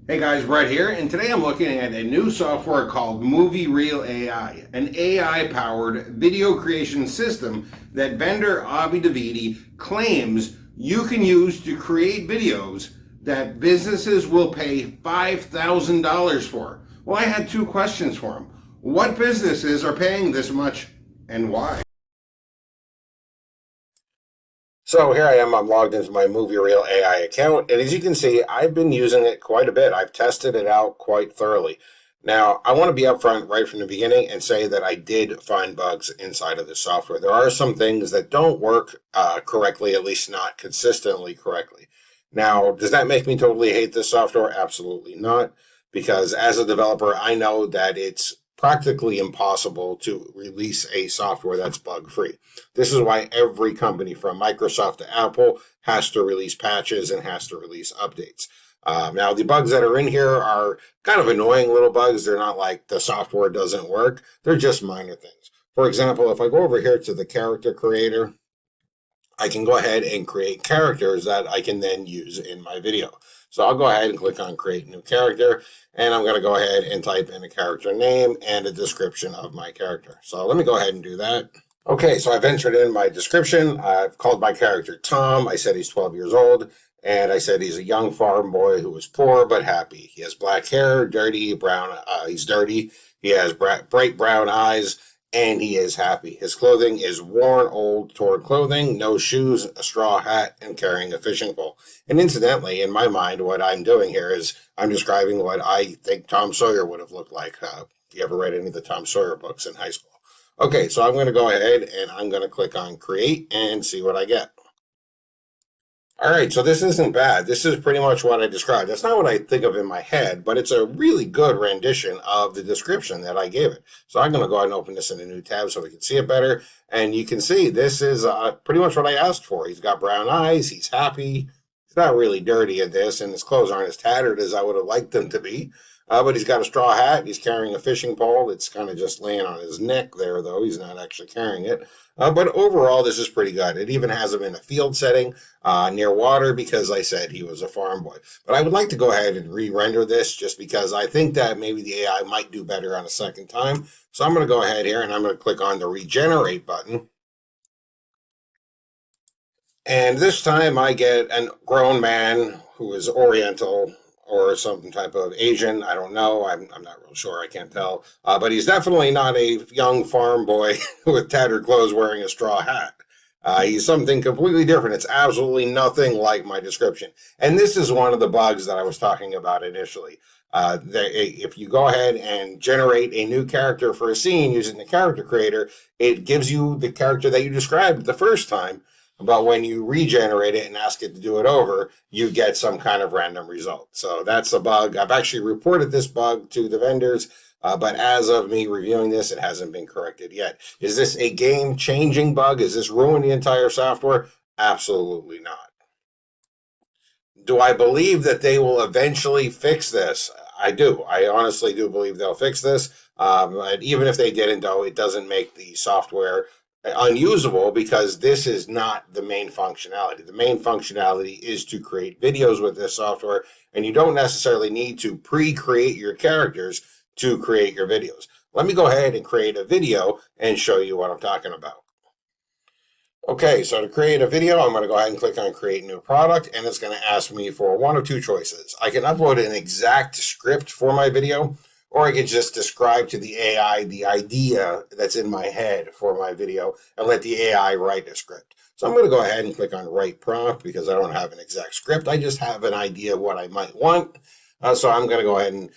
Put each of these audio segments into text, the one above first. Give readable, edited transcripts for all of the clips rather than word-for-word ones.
Hey guys, Brett here, and today I'm looking at a new software called MovieReel AI, an AI-powered video creation system that vendor Avi Davidi claims you can use to create videos that businesses will pay $5,000 for. Well, I had two questions for him. What businesses are paying this much, and why? So here I am, I'm logged into my MovieReel AI account, and as you can see, I've been using it quite a bit. I've tested it out quite thoroughly. Now, I want to be upfront right from the beginning and say that I did find bugs inside of the software. There are some things that don't work correctly, at least not consistently correctly. Now, does that make me totally hate this software? Absolutely not, because as a developer, I know that it's practically impossible to release a software that's bug-free. This is why every company from Microsoft to Apple has to release patches and has to release updates. Now, the bugs that are in here are kind of annoying little bugs. They're not like the software doesn't work. They're just minor things. For example, if I go over here to the character creator, I can go ahead and create characters that I can then use in my video. So I'll go ahead and click on create new character, and I'm going to go ahead and type in a character name and a description of my character. So let me go ahead and do that. Okay, so I've entered in my description. I've called my character Tom. I said he's 12 years old, and I said he's a young farm boy who is poor but happy. He has black hair, dirty brown. He's dirty. He has bright brown eyes, and he is happy. His clothing is worn, old, torn clothing, no shoes, a straw hat, and carrying a fishing pole. And incidentally, in my mind, what I'm doing here is I'm describing what I think Tom Sawyer would have looked like. If you ever read any of the Tom Sawyer books in high school. Okay, so I'm going to go ahead and I'm going to click on create and see what I get. All right, so this isn't bad. This is pretty much what I described. That's not what I think of in my head, but it's a really good rendition of the description that I gave it. So I'm going to go ahead and open this in a new tab so we can see it better. And you can see this is pretty much what I asked for. He's got brown eyes. He's happy. He's not really dirty in this, and his clothes aren't as tattered as I would have liked them to be. But he's got a straw hat. He's carrying a fishing pole. It's kind of just laying on his neck there, though. He's not actually carrying it. But overall, this is pretty good. It even has him in a field setting near water because I said he was a farm boy. But I would like to go ahead and re-render this just because I think that maybe the AI might do better on a second time. So I'm going to go ahead here and I'm going to click on the regenerate button. And this time I get a grown man who is Oriental or some type of Asian. I don't know. I'm not real sure. I can't tell. But he's definitely not a young farm boy with tattered clothes wearing a straw hat. He's something completely different. It's absolutely nothing like my description. And this is one of the bugs that I was talking about initially. If you go ahead and generate a new character for a scene using the character creator, it gives you the character that you described the first time. But when you regenerate it and ask it to do it over, you get some kind of random result. So that's a bug. I've actually reported this bug to the vendors, but as of me reviewing this, it hasn't been corrected yet. Is this a game-changing bug? Is this ruining the entire software? Absolutely not. Do I believe that they will eventually fix this? I do. I honestly do believe they'll fix this. But even if they didn't, though, it doesn't make the software unusable because this is not the main functionality. The main functionality is to create videos with this software, and you don't necessarily need to pre-create your characters to create your videos. Let me go ahead and create a video and show you what I'm talking about. Okay, so to create a video, I'm going to go ahead and click on create new product, and it's going to ask me for one of two choices. I can upload an exact script for my video, or I could just describe to the AI the idea that's in my head for my video and let the AI write a script. So I'm going to go ahead and click on write prompt because I don't have an exact script. I just have an idea of what I might want. So I'm going to go ahead and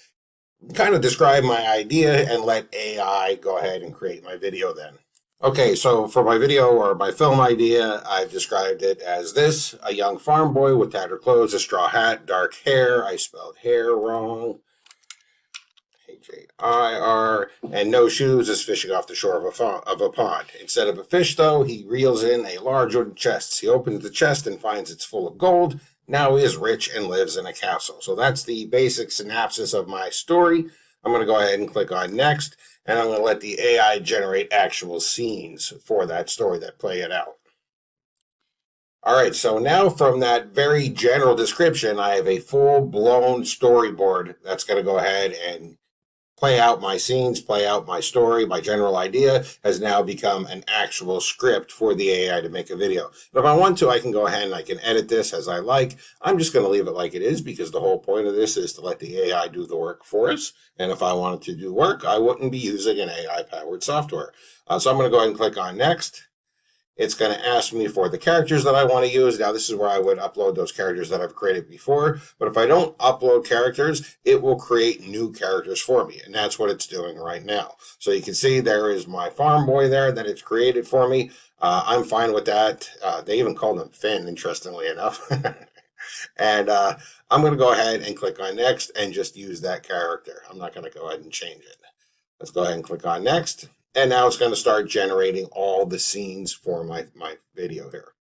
kind of describe my idea and let AI go ahead and create my video then. Okay, so for my video or my film idea, I've described it as this: a young farm boy with tattered clothes, a straw hat, dark hair. I spelled hair wrong. H-A-I-R, and no shoes, is fishing off the shore of a pond. Instead of a fish, though, he reels in a large wooden chest. He opens the chest and finds it's full of gold. Now he is rich and lives in a castle. So that's the basic synopsis of my story. I'm going to go ahead and click on next, and I'm going to let the AI generate actual scenes for that story that play it out. All right, so now from that very general description, I have a full-blown storyboard that's going to go ahead and play out my scenes, play out my story. My general idea has now become an actual script for the AI to make a video. But if I want to, I can go ahead and I can edit this as I like. I'm just going to leave it like it is because the whole point of this is to let the AI do the work for us. And if I wanted to do work, I wouldn't be using an AI-powered software. So I'm going to go ahead and click on Next. It's going to ask me for the characters that I want to use. Now, this is where I would upload those characters that I've created before. But if I don't upload characters, it will create new characters for me. And that's what it's doing right now. So you can see there is my farm boy there that it's created for me. I'm fine with that. They even called him Finn, interestingly enough. And I'm going to go ahead and click on Next and just use that character. I'm not going to go ahead and change it. Let's go ahead and click on Next. And now it's going to start generating all the scenes for my video here.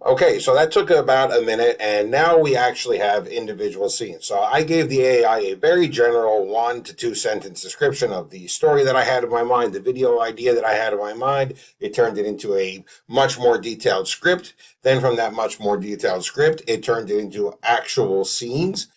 Okay, so that took about a minute, and now we actually have individual scenes. So I gave the AI a very general 1 to 2 sentence description of the story that I had in my mind, the video idea that I had in my mind. It turned it into a much more detailed script. Then from that much more detailed script, it turned it into actual scenes.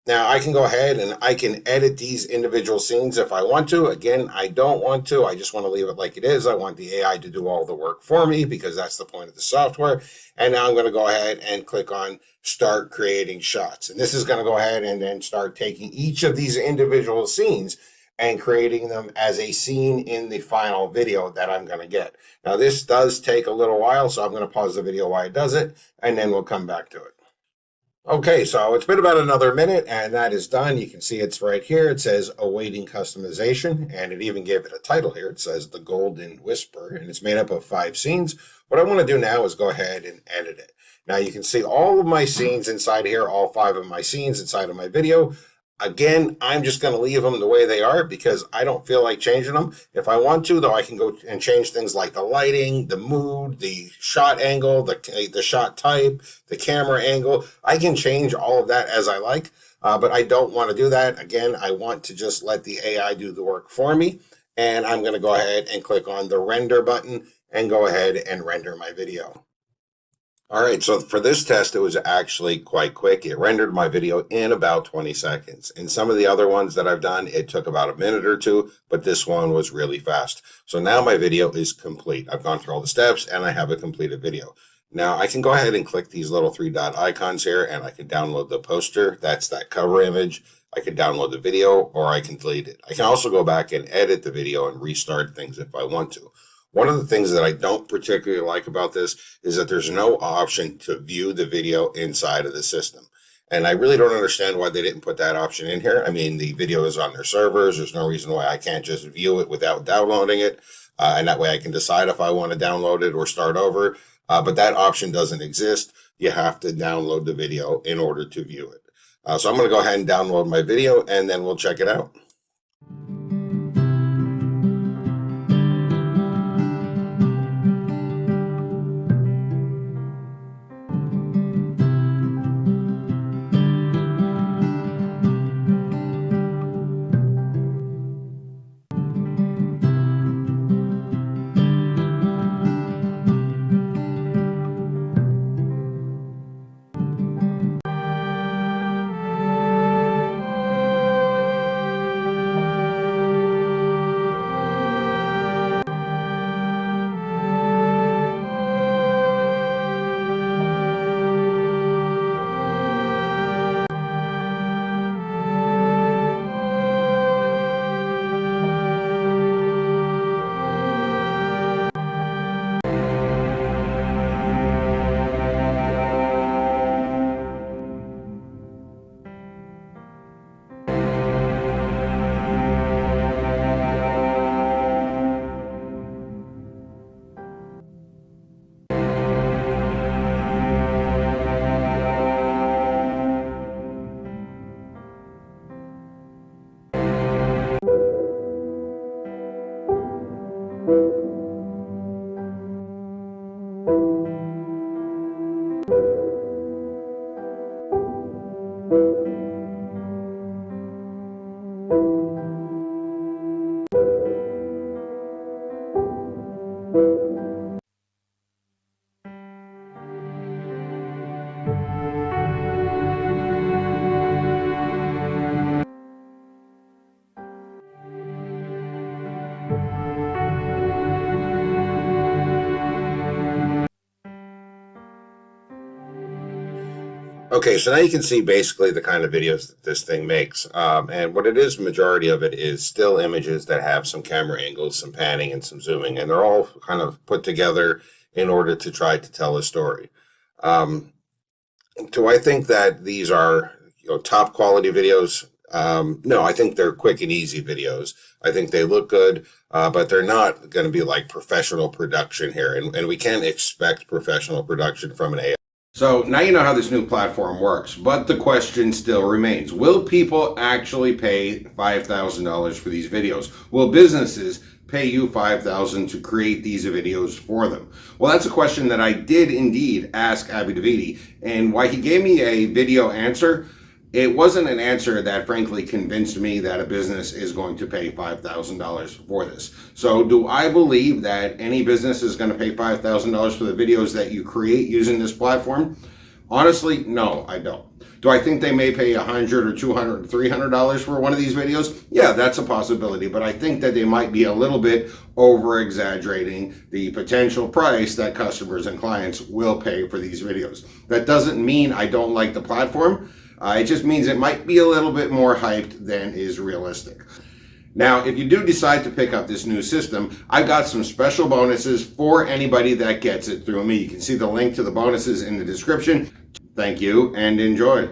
Now I can go ahead and I can edit these individual scenes if I want to. Again, I don't want to. I just want to leave it like it is. I want the AI to do all the work for me because that's the point of the software. And now I'm going to go ahead and click on Start Creating Shots. And this is going to go ahead and then start taking each of these individual scenes and creating them as a scene in the final video that I'm going to get. Now this does take a little while, so I'm going to pause the video while it does it, and then we'll come back to it. Okay, so it's been about another minute, and that is done. You can see it's right here. It says awaiting customization, and it even gave it a title here. It says The Golden Whisper, and it's made up of 5 scenes. What I want to do now is go ahead and edit it. Now you can see all of my scenes inside here, all 5 of my scenes inside of my video. Again, I'm just going to leave them the way they are because I don't feel like changing them. If I want to, though, I can go and change things like the lighting, the mood, the shot angle, the shot type, the camera angle. I can change all of that as I like, but I don't want to do that. Again, I want to just let the AI do the work for me, and I'm going to go ahead and click on the render button and go ahead and render my video. All right, so for this test, it was actually quite quick. It rendered my video in about 20 seconds. In some of the other ones that I've done, it took about a minute or 2, but this one was really fast. So now my video is complete. I've gone through all the steps and I have a completed video. Now I can go ahead and click these little 3 dot icons here and I can download the poster. That's that cover image. I can download the video or I can delete it. I can also go back and edit the video and restart things if I want to. One of the things that I don't particularly like about this is that there's no option to view the video inside of the system. And I really don't understand why they didn't put that option in here. I mean, the video is on their servers. There's no reason why I can't just view it without downloading it. And that way I can decide if I want to download it or start over. But that option doesn't exist. You have to download the video in order to view it. So I'm going to go ahead and download my video and then we'll check it out. Okay, so now you can see basically the kind of videos that this thing makes. And what it is, majority of it is still images that have some camera angles, some panning, and some zooming. And they're all kind of put together in order to try to tell a story. Um, do I think that these are top quality videos? No, I think they're quick and easy videos. I think they look good, but they're not going to be like professional production here. And we can't expect professional production from an AI. So now you know how this new platform works, but the question still remains. Will people actually pay $5,000 for these videos? Will businesses pay you $5,000 to create these videos for them? Well, that's a question that I did indeed ask Abby Davidi, and why he gave me a video answer, it wasn't an answer that frankly convinced me that a business is going to pay $5,000 for this. So do I believe that any business is going to pay $5,000 for the videos that you create using this platform? Honestly, no, I don't. Do I think they may pay $100 or $200 or $300 for one of these videos? Yeah, that's a possibility, but I think that they might be a little bit over exaggerating the potential price that customers and clients will pay for these videos. That doesn't mean I don't like the platform. It just means it might be a little bit more hyped than is realistic. Now, if you do decide to pick up this new system, I've got some special bonuses for anybody that gets it through me. You can see the link to the bonuses in the description. Thank you and enjoy.